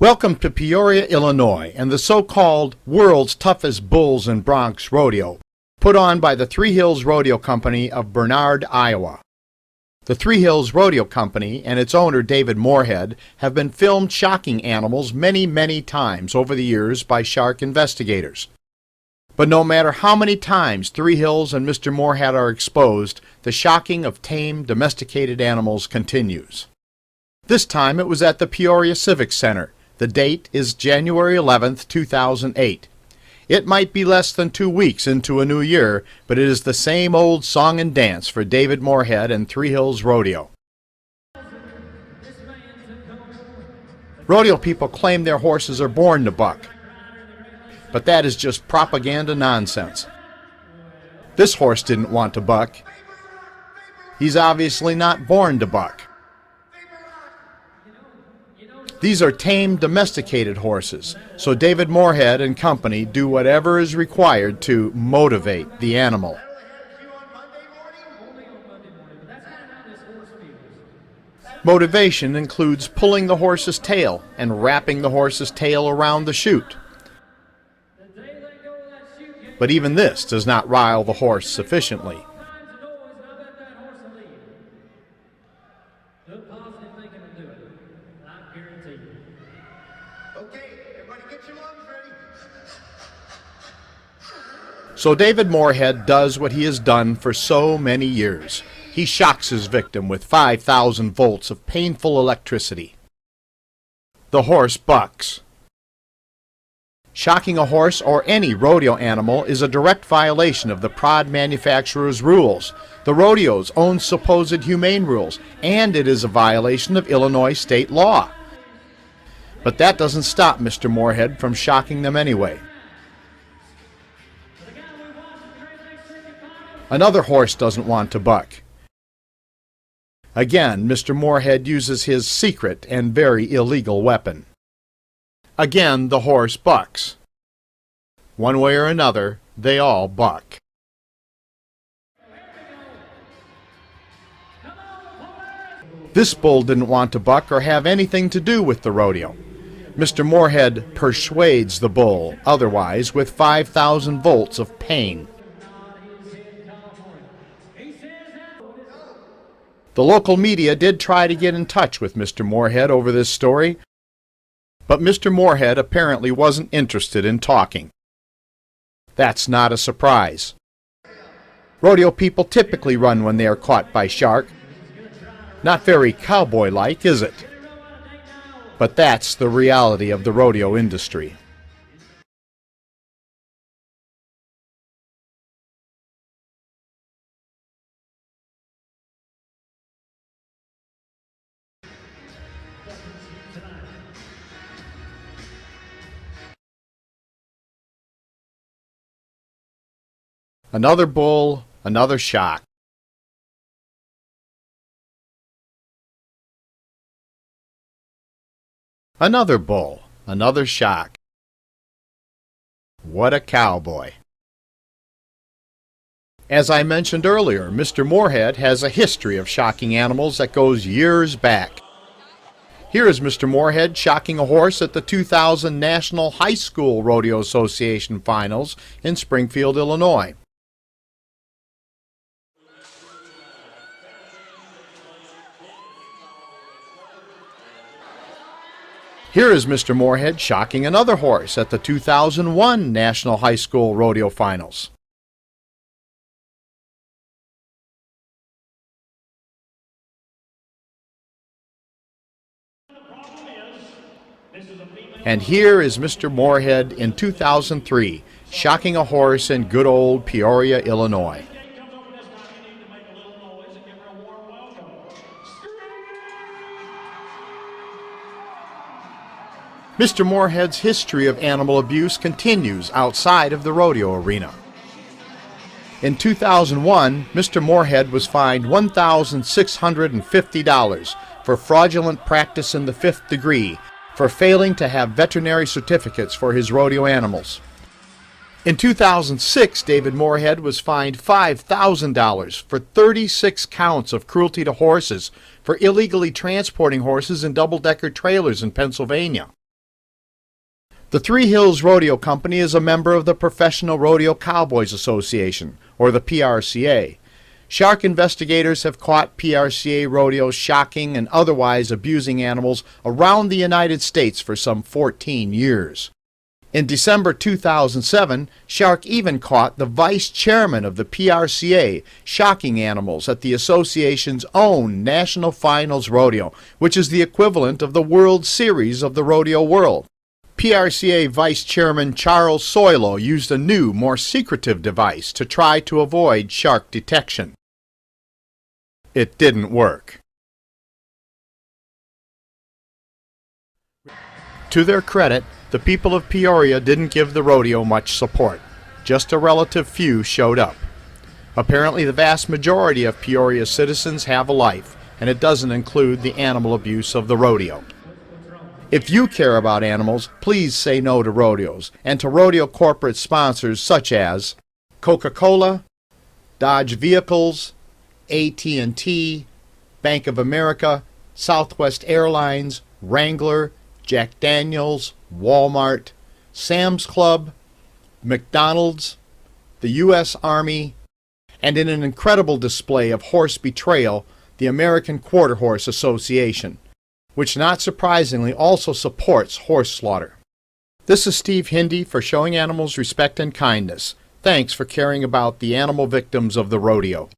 Welcome to Peoria, Illinois, and the so-called world's toughest bulls and broncs rodeo, put on by the Three Hills Rodeo Company of Bernard, Iowa. The Three Hills Rodeo Company and its owner David Moorhead have been filmed shocking animals many times over the years by shark investigators. But no matter how many times Three Hills and Mr. Moorhead are exposed, the shocking of tame, domesticated animals continues. This time it was at the Peoria Civic Center. The date is January 11th, 2008. It might be less than 2 weeks into a new year, but it is the same old song and dance for David Moorhead and Three Hills Rodeo. Rodeo people claim their horses are born to buck, but that is just propaganda nonsense. This horse didn't want to buck. He's obviously not born to buck. These are tame, domesticated horses, so David Moorhead and company do whatever is required to motivate the animal. Motivation includes pulling the horse's tail and wrapping the horse's tail around the chute. But even this does not rile the horse sufficiently. So David Moorhead does what he has done for so many years. He shocks his victim with 5,000 volts of painful electricity. The horse bucks. Shocking a horse or any rodeo animal is a direct violation of the prod manufacturer's rules, the rodeo's own supposed humane rules, and it is a violation of Illinois state law. But that doesn't stop Mr. Moorhead from shocking them anyway. Another horse doesn't want to buck. Again, Mr. Moorhead uses his secret and very illegal weapon. Again, the horse bucks. One way or another, they all buck. This bull didn't want to buck or have anything to do with the rodeo. Mr. Moorhead persuades the bull otherwise with 5,000 volts of pain. The local media did try to get in touch with Mr. Moorhead over this story, but Mr. Moorhead apparently wasn't interested in talking. That's not a surprise. Rodeo people typically run when they are caught by shark. Not very cowboy-like, is it? But that's the reality of the rodeo industry. Another bull, another shock. Another bull, another shock. What a cowboy. As I mentioned earlier, Mr. Moorhead has a history of shocking animals that goes years back. Here is Mr. Moorhead shocking a horse at the 2000 National High School Rodeo Association Finals in Springfield, Illinois. Here is Mr. Moorhead shocking another horse at the 2001 National High School Rodeo Finals. And here is Mr. Moorhead in 2003 shocking a horse in good old Peoria, Illinois. Mr. Moorhead's history of animal abuse continues outside of the rodeo arena. In 2001, Mr. Moorhead was fined $1,650 for fraudulent practice in the 5th degree for failing to have veterinary certificates for his rodeo animals. In 2006, David Moorhead was fined $5,000 for 36 counts of cruelty to horses for illegally transporting horses in double-decker trailers in Pennsylvania. The Three Hills Rodeo Company is a member of the Professional Rodeo Cowboys Association, or the PRCA. Shark investigators have caught PRCA rodeos shocking and otherwise abusing animals around the United States for some 14 years. In December 2007, Shark even caught the vice chairman of the PRCA shocking animals at the association's own National Finals Rodeo, which is the equivalent of the World Series of the rodeo world. PRCA Vice Chairman Charles Soilo used a new, more secretive device to try to avoid shark detection. It didn't work. To their credit, the people of Peoria didn't give the rodeo much support. Just a relative few showed up. Apparently the vast majority of Peoria citizens have a life, and it doesn't include the animal abuse of the rodeo. If you care about animals, please say no to rodeos and to rodeo corporate sponsors such as Coca-Cola, Dodge Vehicles, AT&T, Bank of America, Southwest Airlines, Wrangler, Jack Daniels, Walmart, Sam's Club, McDonald's, the U.S. Army, and in an incredible display of horse betrayal, the American Quarter Horse Association, which not surprisingly also supports horse slaughter. This is Steve Hindy for Showing Animals Respect and Kindness. Thanks for caring about the animal victims of the rodeo.